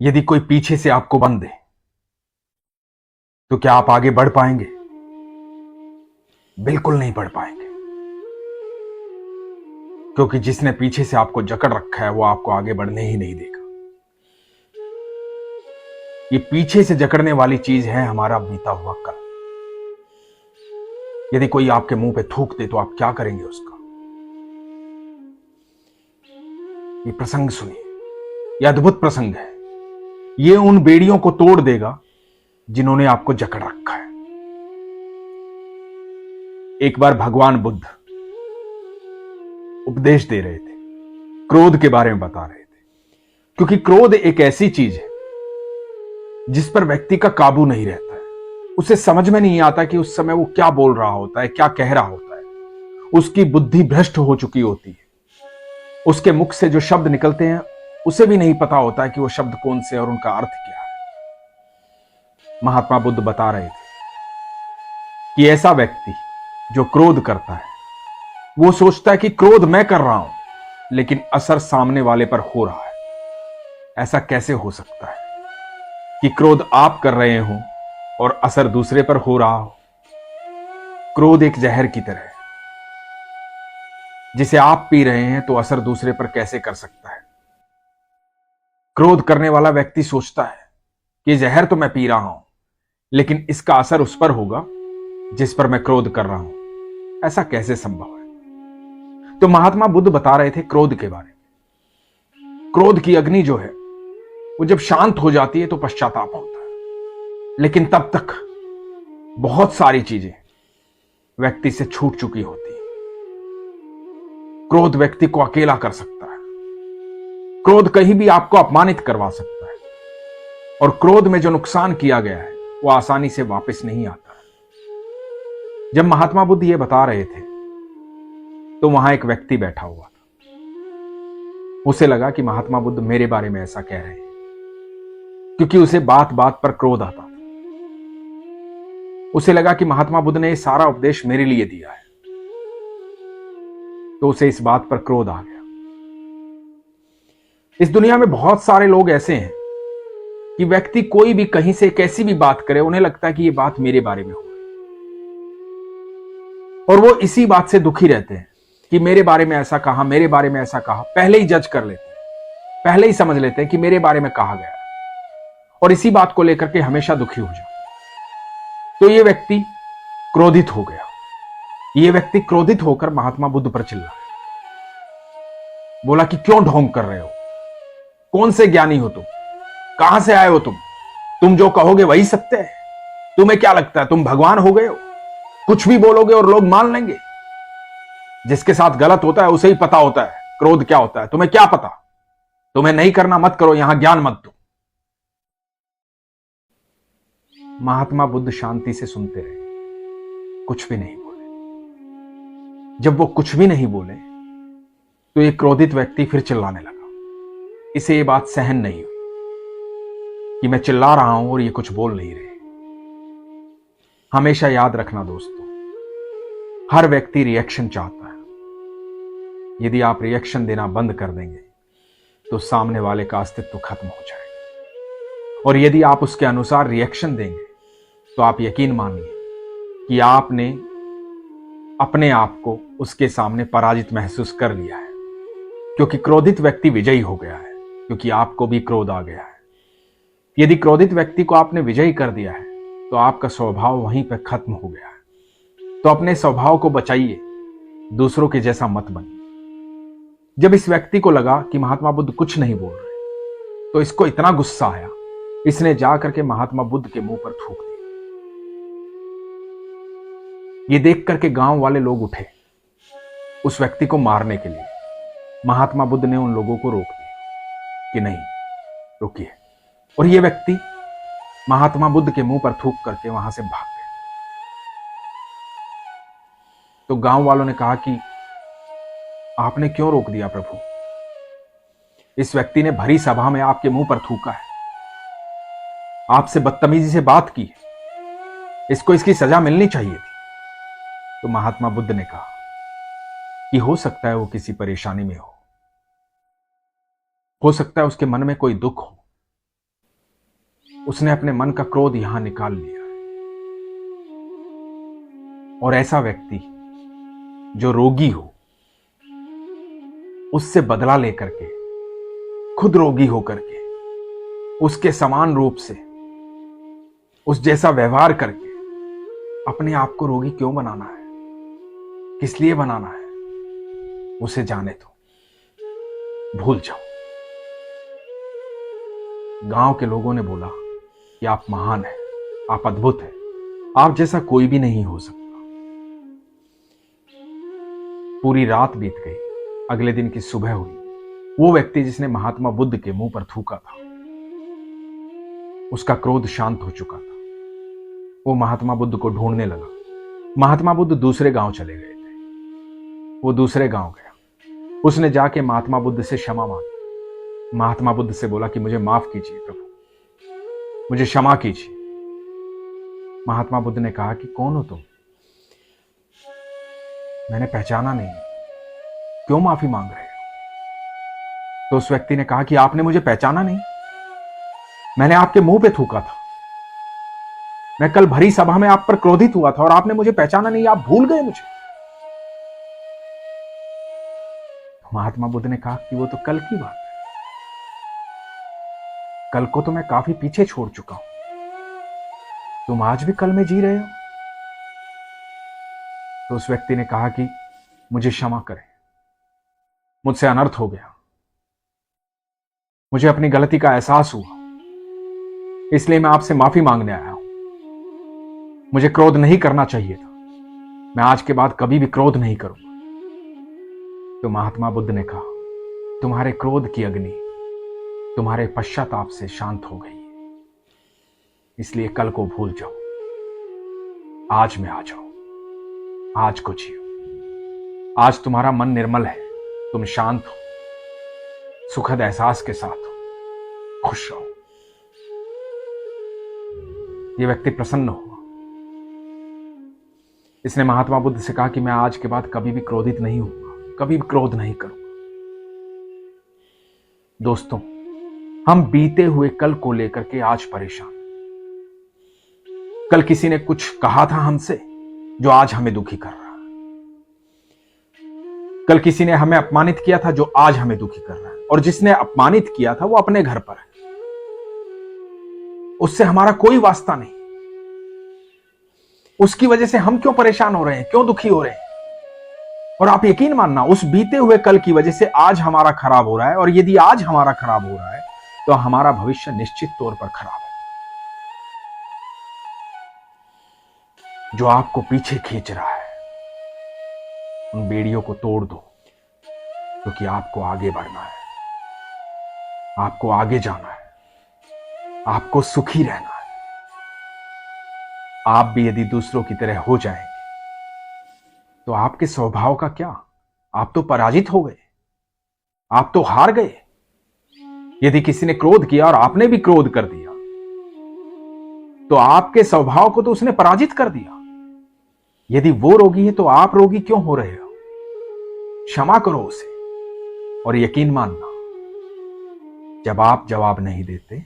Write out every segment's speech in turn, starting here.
यदि कोई पीछे से आपको बांध दे तो क्या आप आगे बढ़ पाएंगे? बिल्कुल नहीं बढ़ पाएंगे, क्योंकि जिसने पीछे से आपको जकड़ रखा है वो आपको आगे बढ़ने ही नहीं देगा। ये पीछे से जकड़ने वाली चीज है हमारा बीता हुआ कल। यदि कोई आपके मुंह पे थूक दे तो आप क्या करेंगे उसका? ये प्रसंग सुनिए, यह अद्भुत प्रसंग है। ये उन बेड़ियों को तोड़ देगा जिन्होंने आपको जकड़ रखा है। एक बार भगवान बुद्ध उपदेश दे रहे थे, क्रोध के बारे में बता रहे थे, क्योंकि क्रोध एक ऐसी चीज है जिस पर व्यक्ति का काबू नहीं रहता है। उसे समझ में नहीं आता कि उस समय वो क्या बोल रहा होता है, क्या कह रहा होता है। उसकी बुद्धि भ्रष्ट हो चुकी होती है। उसके मुख से जो शब्द निकलते हैं उसे भी नहीं पता होता है कि वो शब्द कौन से और उनका अर्थ क्या है। महात्मा बुद्ध बता रहे थे कि ऐसा व्यक्ति जो क्रोध करता है वो सोचता है कि क्रोध मैं कर रहा हूं, लेकिन असर सामने वाले पर हो रहा है। ऐसा कैसे हो सकता है कि क्रोध आप कर रहे हो और असर दूसरे पर हो रहा हो? क्रोध एक जहर की तरह है, जिसे आप पी रहे हैं तो असर दूसरे पर कैसे कर सकता है? क्रोध करने वाला व्यक्ति सोचता है कि जहर तो मैं पी रहा हूं, लेकिन इसका असर उस पर होगा जिस पर मैं क्रोध कर रहा हूं। ऐसा कैसे संभव है? तो महात्मा बुद्ध बता रहे थे क्रोध के बारे में। क्रोध की अग्नि जो है वो जब शांत हो जाती है तो पश्चाताप होता है, लेकिन तब तक बहुत सारी चीजें व्यक्ति से छूट चुकी होती है। क्रोध व्यक्ति को अकेला कर सकता है। क्रोध कहीं भी आपको अपमानित करवा सकता है, और क्रोध में जो नुकसान किया गया है वो आसानी से वापस नहीं आता है। जब महात्मा बुद्ध ये बता रहे थे तो वहां एक व्यक्ति बैठा हुआ था। उसे लगा कि महात्मा बुद्ध मेरे बारे में ऐसा कह रहे हैं, क्योंकि उसे बात बात पर क्रोध आता था। उसे लगा कि महात्मा बुद्ध ने ये सारा उपदेश मेरे लिए दिया है, तो उसे इस बात पर क्रोध आ गया। इस दुनिया में बहुत सारे लोग ऐसे हैं कि व्यक्ति कोई भी कहीं से कैसी भी बात करे, उन्हें लगता है कि ये बात मेरे बारे में हो रही है, और वो इसी बात से दुखी रहते हैं कि मेरे बारे में ऐसा कहा, मेरे बारे में ऐसा कहा। पहले ही जज कर लेते हैं, पहले ही समझ लेते हैं कि मेरे बारे में कहा गया है, और इसी बात को लेकर के हमेशा दुखी हो जाते हैं। तो ये व्यक्ति क्रोधित हो गया। ये व्यक्ति क्रोधित होकर महात्मा बुद्ध पर चिल्लाया, बोला कि क्यों ढोंग कर रहे हो? कौन से ज्ञानी हो तुम? कहां से आए हो तुम? तुम जो कहोगे वही सत्य है? तुम्हें क्या लगता है तुम भगवान हो गए हो? कुछ भी बोलोगे और लोग मान लेंगे। जिसके साथ गलत होता है उसे ही पता होता है क्रोध क्या होता है। तुम्हें क्या पता? तुम्हें नहीं करना मत करो, यहां ज्ञान मत दो। महात्मा बुद्ध शांति से सुनते रहे, कुछ भी नहीं बोले। जब वो कुछ भी नहीं बोले तो ये क्रोधित व्यक्ति फिर चिल्लाने लगा। इसे ये बात सहन नहीं हुई कि मैं चिल्ला रहा हूं और ये कुछ बोल नहीं रहे। हमेशा याद रखना दोस्तों, हर व्यक्ति रिएक्शन चाहता है। यदि आप रिएक्शन देना बंद कर देंगे तो सामने वाले का अस्तित्व खत्म हो जाएगा, और यदि आप उसके अनुसार रिएक्शन देंगे तो आप यकीन मानिए कि आपने अपने आप को उसके सामने पराजित महसूस कर लिया है, क्योंकि क्रोधित व्यक्ति विजयी हो गया है, क्योंकि आपको भी क्रोध आ गया है। यदि क्रोधित व्यक्ति को आपने विजयी कर दिया है तो आपका स्वभाव वहीं पर खत्म हो गया है। तो अपने स्वभाव को बचाइए, दूसरों के जैसा मत बनिए। जब इस व्यक्ति को लगा कि महात्मा बुद्ध कुछ नहीं बोल रहे तो इसको इतना गुस्सा आया, इसने जाकर के महात्मा बुद्ध के मुंह पर थूक दिया। ये देख करके गांव वाले लोग उठे उस व्यक्ति को मारने के लिए। महात्मा बुद्ध ने उन लोगों को रोक दिया कि नहीं, रुकिए। और ये व्यक्ति महात्मा बुद्ध के मुंह पर थूक करके वहां से भाग गए। तो गांव वालों ने कहा कि आपने क्यों रोक दिया प्रभु? इस व्यक्ति ने भरी सभा में आपके मुंह पर थूका है, आपसे बदतमीजी से बात की है, इसको इसकी सजा मिलनी चाहिए थी। तो महात्मा बुद्ध ने कहा कि हो सकता है वो किसी परेशानी में हो सकता है उसके मन में कोई दुख हो, उसने अपने मन का क्रोध यहां निकाल लिया है। और ऐसा व्यक्ति जो रोगी हो, उससे बदला लेकर के, खुद रोगी होकर के, उसके समान रूप से उस जैसा व्यवहार करके अपने आप को रोगी क्यों बनाना है? किस लिए बनाना है? उसे जाने दो, भूल जाओ। गांव के लोगों ने बोला कि आप महान हैं, आप अद्भुत हैं, आप जैसा कोई भी नहीं हो सकता। पूरी रात बीत गई, अगले दिन की सुबह हुई। वो व्यक्ति जिसने महात्मा बुद्ध के मुंह पर थूका था, उसका क्रोध शांत हो चुका था। वो महात्मा बुद्ध को ढूंढने लगा। महात्मा बुद्ध दूसरे गांव चले गए थे। वो दूसरे गांव गया। उसने जाके महात्मा बुद्ध से क्षमा मांगी। महात्मा बुद्ध से बोला कि मुझे माफ कीजिए प्रभु, मुझे क्षमा कीजिए। महात्मा बुद्ध ने कहा कि कौन हो तुम? मैंने पहचाना नहीं, क्यों माफी मांग रहे हो? तो उस व्यक्ति ने कहा कि आपने मुझे पहचाना नहीं, मैंने आपके मुंह पे थूका था, मैं कल भरी सभा में आप पर क्रोधित हुआ था और आपने मुझे पहचाना नहीं, आप भूल गए मुझे। महात्मा बुद्ध ने कहा कि वो तो कल की बात है, कल को तो मैं काफी पीछे छोड़ चुका हूं, तुम आज भी कल में जी रहे हो। तो उस व्यक्ति ने कहा कि मुझे क्षमा करें, मुझसे अनर्थ हो गया, मुझे अपनी गलती का एहसास हुआ, इसलिए मैं आपसे माफी मांगने आया हूं। मुझे क्रोध नहीं करना चाहिए था, मैं आज के बाद कभी भी क्रोध नहीं करूंगा। तो महात्मा बुद्ध ने कहा, तुम्हारे क्रोध की अग्नि तुम्हारे पश्चाताप से शांत हो गई है, इसलिए कल को भूल जाओ, आज में आ जाओ, आज को जियो। आज तुम्हारा मन निर्मल है, तुम शांत हो, सुखद एहसास के साथ हो, खुश रहो। यह व्यक्ति प्रसन्न हुआ। इसने महात्मा बुद्ध से कहा कि मैं आज के बाद कभी भी क्रोधित नहीं होऊंगा, कभी भी क्रोध नहीं करूंगा। दोस्तों, हम बीते हुए कल को लेकर के आज परेशान। कल किसी ने कुछ कहा था हमसे जो आज हमें दुखी कर रहा है। कल किसी ने हमें अपमानित किया था जो आज हमें दुखी कर रहा है। और जिसने अपमानित किया था वो अपने घर पर है, उससे हमारा कोई वास्ता नहीं। उसकी वजह से हम क्यों परेशान हो रहे हैं, क्यों दुखी हो रहे हैं? और आप यकीन मानना, उस बीते हुए कल की वजह से आज हमारा खराब हो रहा है। और यदि आज हमारा खराब हो रहा है तो हमारा भविष्य निश्चित तौर पर खराब है। जो आपको पीछे खींच रहा है, उन बेड़ियों को तोड़ दो, क्योंकि आपको आगे बढ़ना है, आपको आगे जाना है, आपको सुखी रहना है। आप भी यदि दूसरों की तरह हो जाएंगे तो आपके स्वभाव का क्या? आप तो पराजित हो गए, आप तो हार गए। यदि किसी ने क्रोध किया और आपने भी क्रोध कर दिया तो आपके स्वभाव को तो उसने पराजित कर दिया। यदि वो रोगी है तो आप रोगी क्यों हो रहे हो? क्षमा करो उसे। और यकीन मानना, जब आप जवाब नहीं देते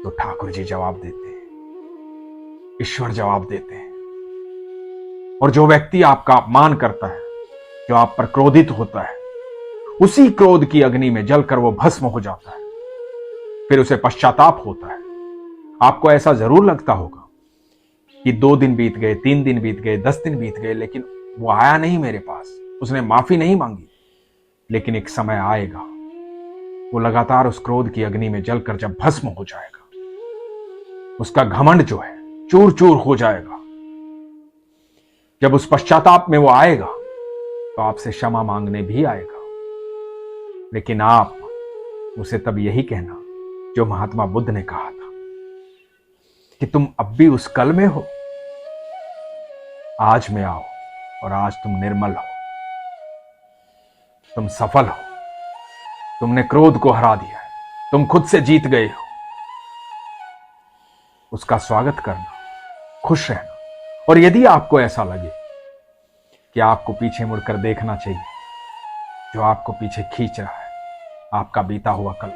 तो ठाकुर जी जवाब देते हैं, ईश्वर जवाब देते हैं। और जो व्यक्ति आपका अपमान करता है, जो आप पर क्रोधित होता है, उसी क्रोध की अग्नि में जलकर वो भस्म हो जाता है। फिर उसे पश्चाताप होता है। आपको ऐसा जरूर लगता होगा कि 2 दिन बीत गए, 3 दिन बीत गए, 10 दिन बीत गए, लेकिन वो आया नहीं मेरे पास, उसने माफी नहीं मांगी। लेकिन एक समय आएगा, वो लगातार उस क्रोध की अग्नि में जलकर जब भस्म हो जाएगा, उसका घमंड जो है चूर चूर हो जाएगा। जब उस पश्चाताप में वो आएगा तो आपसे क्षमा मांगने भी आएगा। लेकिन आप उसे तब यही कहना जो महात्मा बुद्ध ने कहा था कि तुम अब भी उस कल में हो, आज में आओ और आज तुम निर्मल हो, तुम सफल हो, तुमने क्रोध को हरा दिया है, तुम खुद से जीत गए हो। उसका स्वागत करना, खुश रहना। और यदि आपको ऐसा लगे कि आपको पीछे मुड़कर देखना चाहिए, जो आपको पीछे खींच रहा है, आपका बीता हुआ कल,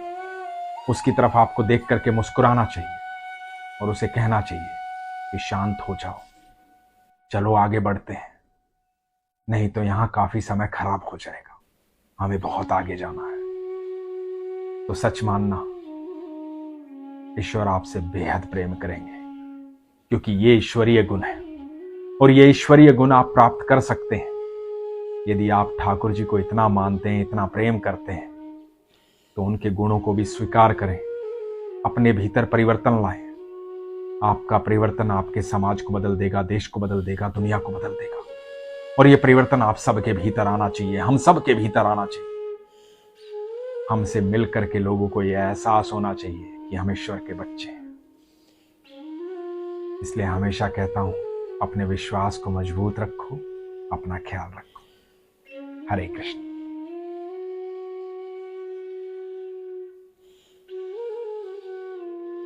उसकी तरफ आपको देख करके मुस्कुराना चाहिए और उसे कहना चाहिए कि शांत हो जाओ, चलो आगे बढ़ते हैं, नहीं तो यहां काफी समय खराब हो जाएगा, हमें बहुत आगे जाना है। तो सच मानना, ईश्वर आपसे बेहद प्रेम करेंगे, क्योंकि ये ईश्वरीय गुण है और ये ईश्वरीय गुण आप प्राप्त कर सकते हैं यदि आप ठाकुर जी को इतना मानते हैं, इतना प्रेम करते हैं, तो उनके गुणों को भी स्वीकार करें, अपने भीतर परिवर्तन लाएं। आपका परिवर्तन आपके समाज को बदल देगा, देश को बदल देगा, दुनिया को बदल देगा। और ये परिवर्तन आप सबके भीतर आना चाहिए, हम सबके भीतर आना चाहिए। हमसे मिल करके लोगों को यह एहसास होना चाहिए कि हम ईश्वर के बच्चे हैं। इसलिए हमेशा कहता हूं, अपने विश्वास को मजबूत रखो, अपना ख्याल रखो। हरे कृष्ण।